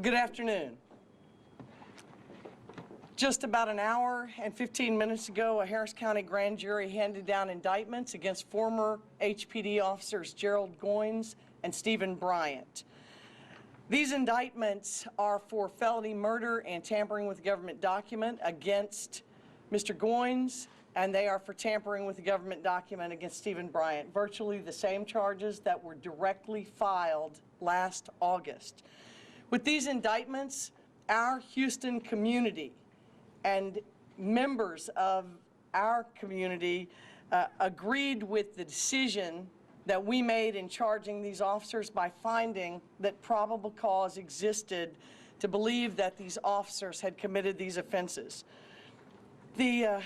Good afternoon. Just about an hour and 15 minutes ago, a Harris County grand jury handed down indictments against former HPD officers Gerald Goins and Stephen Bryant. These indictments are for felony murder and tampering with a government document against Mr. Goins, and they are for tampering with a government document against Stephen Bryant. Virtually the same charges that were directly filed last August. With these indictments, our Houston community and members of our community agreed with the decision that we made in charging these officers by finding that probable cause existed to believe that these officers had committed these offenses. The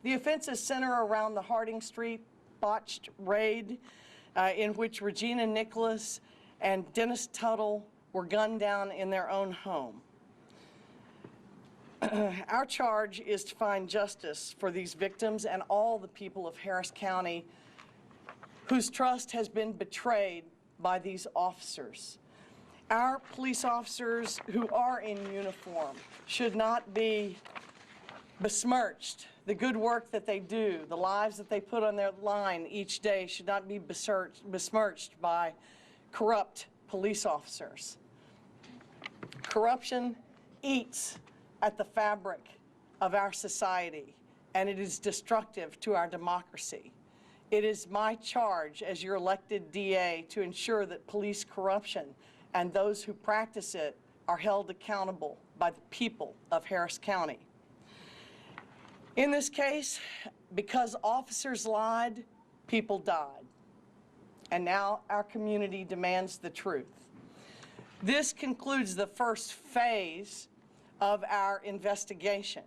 offenses center around the Harding Street botched raid in which Regina Nicholas and Dennis Tuttle were gunned down in their own home. Our charge is to find justice for these victims and all the people of Harris County whose trust has been betrayed by these officers. Our police officers who are in uniform should not be besmirched. The good work that they do, the lives that they put on their line each day should not be besmirched by corrupt police officers. Corruption eats at the fabric of our society, and it is destructive to our democracy. It is my charge as your elected DA to ensure that police corruption and those who practice it are held accountable by the people of Harris County. In this case, because officers lied, people died. And now our community demands the truth. This concludes the first phase of our investigation.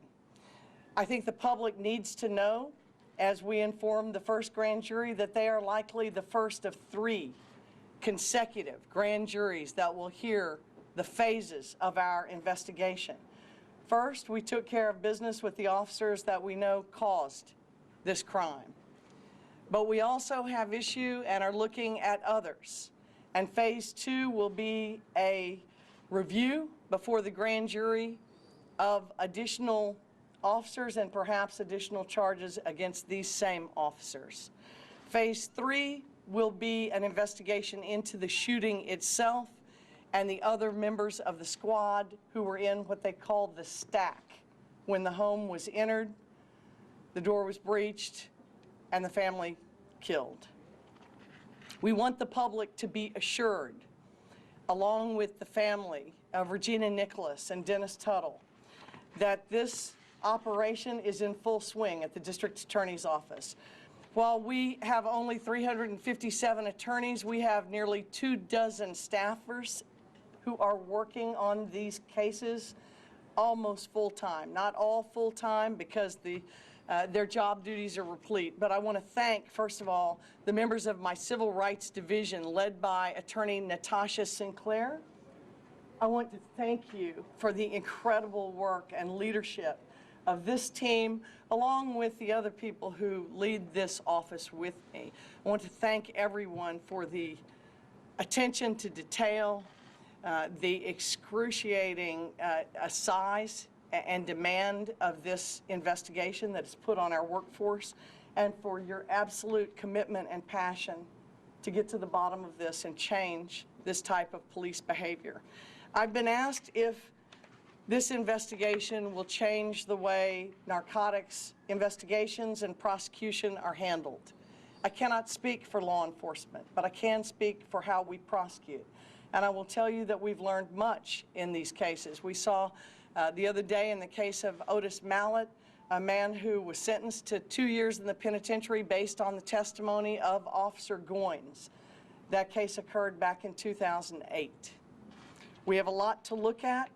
I think the public needs to know, as we inform the first grand jury, that they are likely the first of 3 consecutive grand juries that will hear the phases of our investigation. First, we took care of business with the officers that we know caused this crime. But we also have issue and are looking at others. And phase 2 will be a review before the grand jury of additional officers and perhaps additional charges against these same officers. Phase 3 will be an investigation into the shooting itself and the other members of the squad who were in what they called the stack when the home was entered, the door was breached, and the family killed. We want the public to be assured, along with the family of Regina Nicholas and Dennis Tuttle, that this operation is in full swing at the District Attorney's Office. While we have only 357 attorneys, we have nearly 24 staffers who are working on these cases almost full-time. Not all full-time because their job duties are replete. But I want to thank, first of all, the members of my Civil Rights Division led by Attorney Natasha Sinclair. I want to thank you for the incredible work and leadership of this team, along with the other people who lead this office with me. I want to thank everyone for the attention to detail, the excruciating size and demand of this investigation that is put on our workforce, and for your absolute commitment and passion to get to the bottom of this and change this type of police behavior. I've been asked if this investigation will change the way narcotics investigations and prosecution are handled. I cannot speak for law enforcement, but I can speak for how we prosecute. And I will tell you that we've learned much in these cases. We saw the other day in the case of Otis Mallett, a man who was sentenced to 2 years in the penitentiary based on the testimony of Officer Goins. That case occurred back in 2008. We have a lot to look at,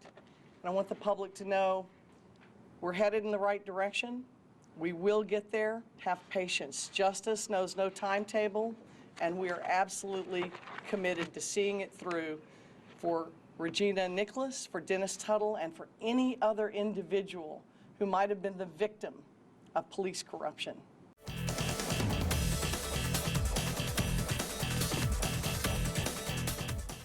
and I want the public to know we're headed in the right direction. We will get there. Have patience. Justice knows no timetable, and we are absolutely committed to seeing it through for Regina Nicholas, for Dennis Tuttle, and for any other individual who might have been the victim of police corruption.